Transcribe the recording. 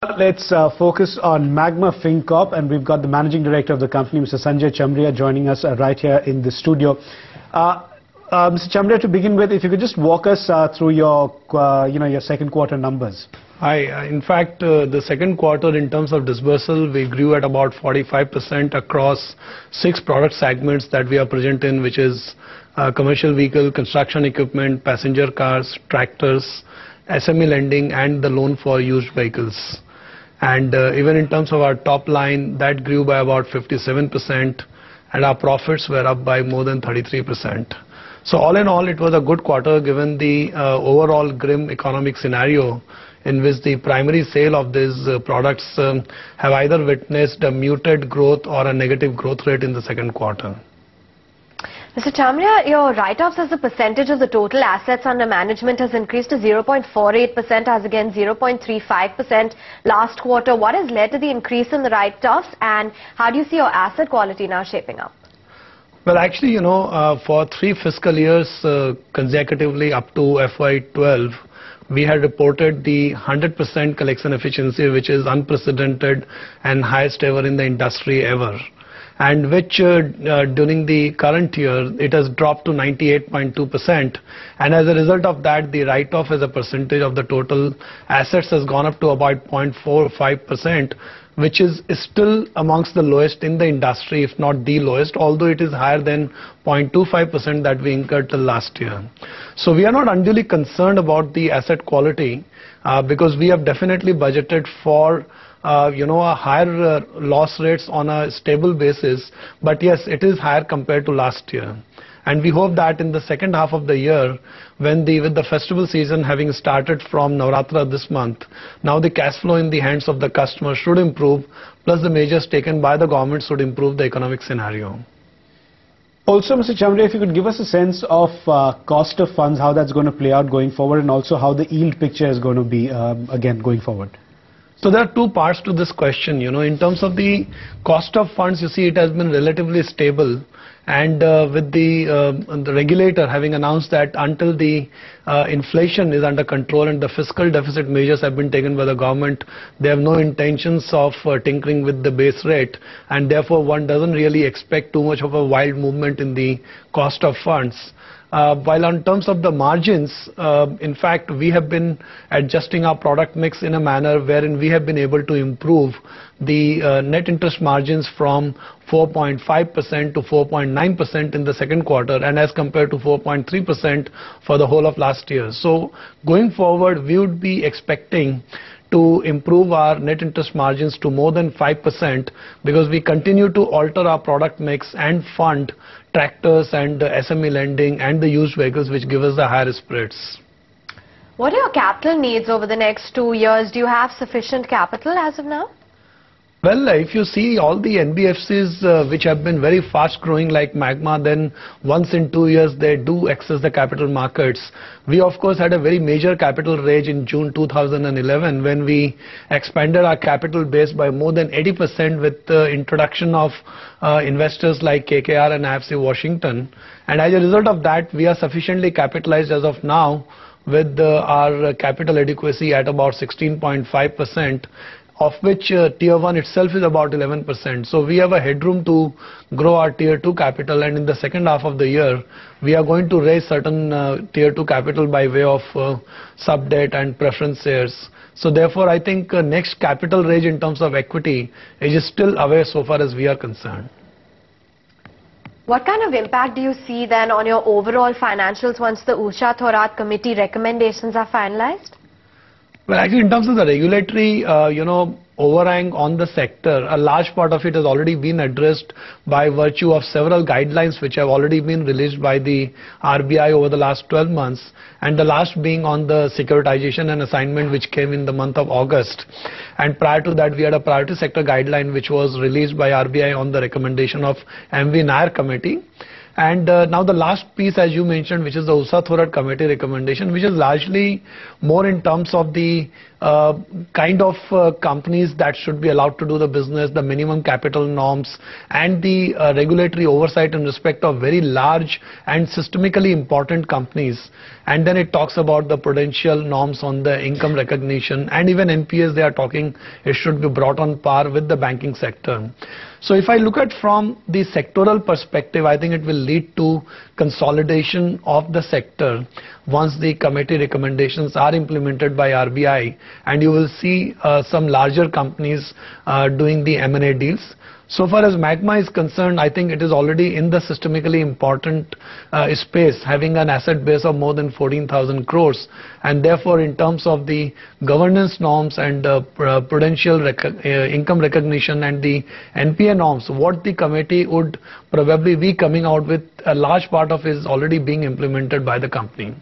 Let's focus on Magma FinCorp, and we've got the Managing Director of the company, Mr. Sanjay Chamriya, joining us right here in the studio. Mr. Chamriya, to begin with, if you could just walk us through your, your second quarter numbers. Hi. In fact, the second quarter in terms of disbursal, we grew at about 45% across 6 product segments that we are present in, which is commercial vehicle, construction equipment, passenger cars, tractors, SME lending, and the loan for used vehicles. And even in terms of our top line, that grew by about 57%, and our profits were up by more than 33%. So all in all, it was a good quarter given the overall grim economic scenario in which the primary sale of these products have either witnessed a muted growth or a negative growth rate in the second quarter. Mr. Chamriya, your write-offs as a percentage of the total assets under management has increased to 0.48% as against 0.35% last quarter. What has led to the increase in the write-offs, and how do you see your asset quality now shaping up? Well, actually, for 3 fiscal years consecutively up to FY12, we had reported the 100% collection efficiency, which is unprecedented and highest ever in the industry ever. And which during the current year, it has dropped to 98.2%. And as a result of that, the write-off as a percentage of the total assets has gone up to about 0.45%, which is still amongst the lowest in the industry, if not the lowest, although it is higher than 0.25% that we incurred till last year. So we are not unduly concerned about the asset quality because we have definitely budgeted for a higher loss rates on a stable basis, but yes, it is higher compared to last year. And we hope that in the second half of the year, with the festival season having started from Navratra this month, now the cash flow in the hands of the customer should improve, plus the measures taken by the government should improve the economic scenario. Also, Mr. Chamriya, if you could give us a sense of cost of funds, how that's going to play out going forward, and also how the yield picture is going to be, again, going forward. So there are 2 parts to this question. In terms of the cost of funds, you see it has been relatively stable, and with the regulator having announced that until the inflation is under control and the fiscal deficit measures have been taken by the government, they have no intentions of tinkering with the base rate, and therefore one doesn't really expect too much of a wild movement in the cost of funds. While in terms of the margins, in fact, we have been adjusting our product mix in a manner wherein we have been able to improve the net interest margins from 4.5% to 4.9% in the second quarter, and as compared to 4.3% for the whole of last year. So going forward, we would be expecting to improve our net interest margins to more than 5% because we continue to alter our product mix and fund tractors and SME lending and the used vehicles, which give us the higher spreads. What are your capital needs over the next 2 years? Do you have sufficient capital as of now? Well, if you see all the NBFCs which have been very fast growing like Magma, then once in 2 years they do access the capital markets. We of course had a very major capital raise in June 2011 when we expanded our capital base by more than 80% with the introduction of investors like KKR and IFC Washington. And as a result of that, we are sufficiently capitalized as of now with our capital adequacy at about 16.5%. Of which Tier 1 itself is about 11%. So we have a headroom to grow our Tier 2 capital, and in the second half of the year, we are going to raise certain Tier 2 capital by way of sub-debt and preference shares. So therefore, I think next capital raise in terms of equity is still away so far as we are concerned. What kind of impact do you see then on your overall financials once the Usha Thorat committee recommendations are finalized? Well, actually, in terms of the regulatory, overhang on the sector, a large part of it has already been addressed by virtue of several guidelines which have already been released by the RBI over the last 12 months, and the last being on the securitization and assignment which came in the month of August. And prior to that, we had a priority sector guideline which was released by RBI on the recommendation of MV Nair committee. And now the last piece, as you mentioned, which is the Usha Thorat committee recommendation, which is largely more in terms of the kind of companies that should be allowed to do the business, the minimum capital norms, and the regulatory oversight in respect of very large and systemically important companies. And then it talks about the prudential norms on the income recognition, and even NPS, they are talking it should be brought on par with the banking sector. So if I look at from the sectoral perspective, I think it will lead to consolidation of the sector once the committee recommendations are implemented by RBI, and you will see some larger companies doing the M&A deals. So far as Magma is concerned, I think it is already in the systemically important space, having an asset base of more than 14,000 crores. And therefore, in terms of the governance norms and prudential income recognition and the NPA norms, what the committee would probably be coming out with, a large part of is already being implemented by the company.